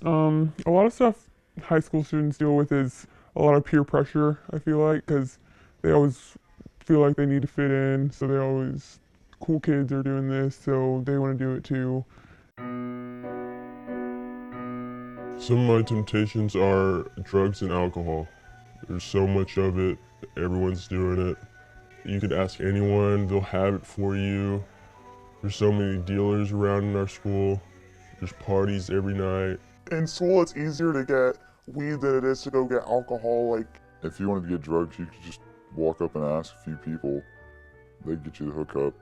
A lot of stuff high school students deal with is a lot of peer pressure, I feel like, because they always feel like they need to fit in, so they always, cool kids are doing this, so they want to do it too. Some of my temptations are drugs and alcohol. There's so much of it, everyone's doing it. You could ask anyone, they'll have it for you. There's so many dealers around in our school. There's parties every night. In school, it's easier to get weed than it is to go get alcohol. Like, if you wanted to get drugs, you could just walk up and ask a few people. They'd get you the hookup.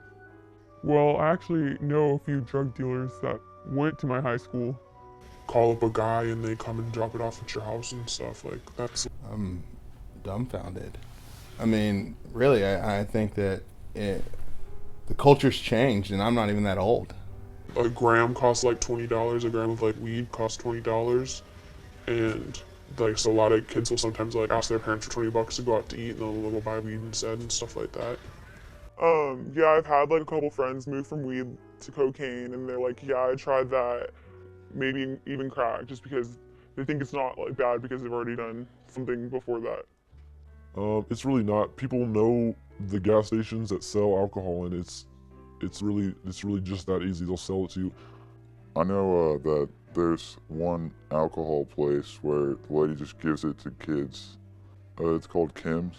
Well, I actually know a few drug dealers that went to my high school. call up a guy and they come and drop it off at your house and stuff. Like, that's... I'm dumbfounded. I mean, really, I think that the culture's changed, and I'm not even that old. A gram costs like $20. A gram of like weed costs $20, and like so a lot of kids will sometimes like ask their parents for $20 to go out to eat, and they'll go buy weed instead and stuff like that. Yeah, I've had like a couple friends move from weed to cocaine, and they're like, yeah, I tried that, maybe even crack, just because they think it's not like bad because they've already done something before that. It's really not. People know the gas stations that sell alcohol, and it's really just that easy. They'll sell it to you. I know that there's one alcohol place where the lady just gives it to kids. It's called Kim's.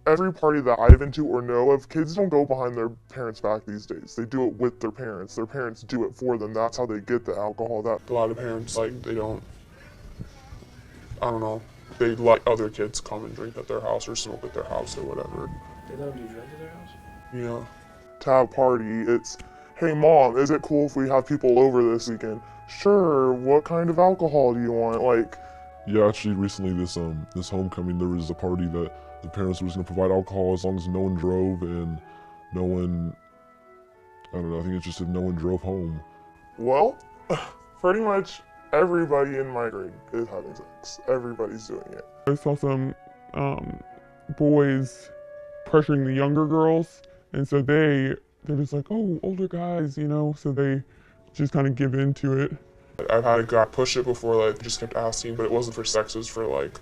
Every party that I've been to or know of, kids don't go behind their parents' back these days. They do it with their parents. Their parents do it for them. That's how they get the alcohol. That a lot of parents, like, they don't, I don't know, they let other kids come and drink at their house or smoke at their house or whatever. They let them do drugs at their house? Yeah. To have a party, it's, hey mom, is it cool if we have people over this weekend? Sure, what kind of alcohol do you want? Like, Yeah, actually, recently this homecoming, there was a party that the parents were just gonna provide alcohol as long as no one drove and no one, I don't know, I think it's just if no one drove home. well, pretty much everybody in my grade is having sex. Everybody's doing it. I saw some boys pressuring the younger girls, and so they're just like, oh, older guys, you know, so they just kind of give into it. I've had a guy push it before, like, just kept asking, but it wasn't for sex, it was for like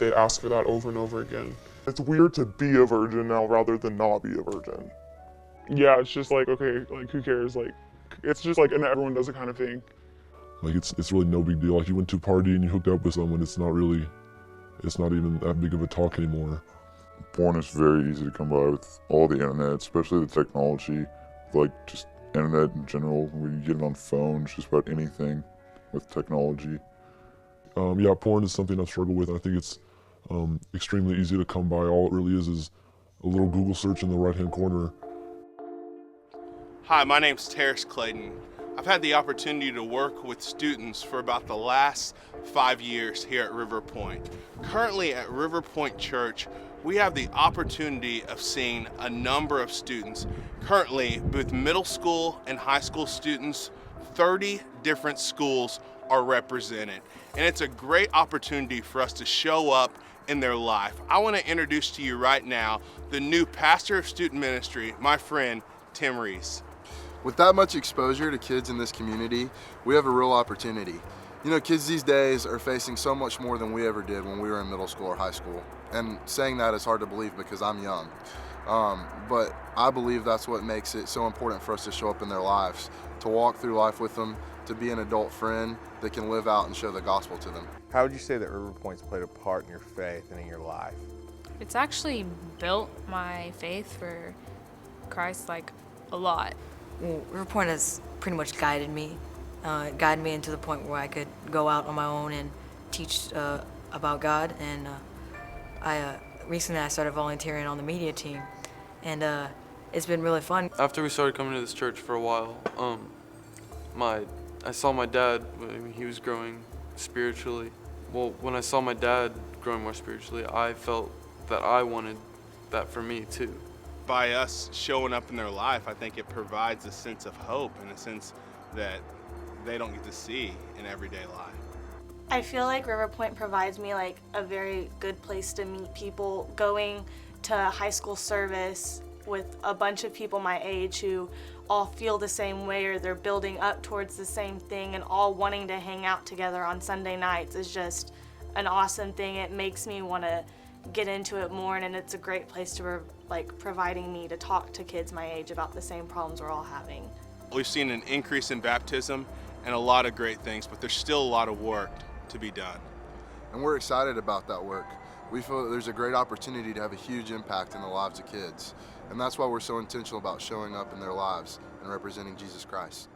they'd ask for that over and over again. It's weird to be a virgin now rather than not be a virgin. Yeah, it's just like, okay, like, who cares? Like, it's just like, and everyone does it kind of thing. Like it's really no big deal. Like you went to a party and you hooked up with someone, it's not even that big of a talk anymore. Porn is very easy to come by with all the internet, especially the technology, like just internet in general. When you get it on phones, just about anything with technology. Yeah, porn is something I've struggled with. I think it's extremely easy to come by. All it really is a little Google search in the right-hand corner. Hi, my name's Terrace Clayton. I've had the opportunity to work with students for about the last 5 years here at River Point. Currently at River Point Church, we have the opportunity of seeing a number of students. Currently, both middle school and high school students, 30 different schools are represented. And it's a great opportunity for us to show up in their life. I want to introduce to you right now the new pastor of student ministry, my friend, Tim Reese. With that much exposure to kids in this community, we have a real opportunity. You know, kids these days are facing so much more than we ever did when we were in middle school or high school. And saying that is hard to believe because I'm young. But I believe that's what makes it so important for us to show up in their lives, to walk through life with them, to be an adult friend that can live out and show the gospel to them. How would you say that River Point's played a part in your faith and in your life? It's actually built my faith for Christ like a lot. Well, River Point has pretty much guided me into the point where I could go out on my own and teach about God. And recently I started volunteering on the media team, and it's been really fun. After we started coming to this church for a while, I saw my dad when he was growing spiritually. Well, when I saw my dad growing more spiritually, I felt that I wanted that for me too. By us showing up in their life, I think it provides a sense of hope and a sense that they don't get to see in everyday life. I feel like River Point provides me like a very good place to meet people. Going to high school service with a bunch of people my age who all feel the same way, or they're building up towards the same thing, and all wanting to hang out together on Sunday nights is just an awesome thing. It makes me want to get into it more, and it's a great place to providing me to talk to kids my age about the same problems we're all having. We've seen an increase in baptism and a lot of great things, but there's still a lot of work to be done. And we're excited about that work. We feel that there's a great opportunity to have a huge impact in the lives of kids. And that's why we're so intentional about showing up in their lives and representing Jesus Christ.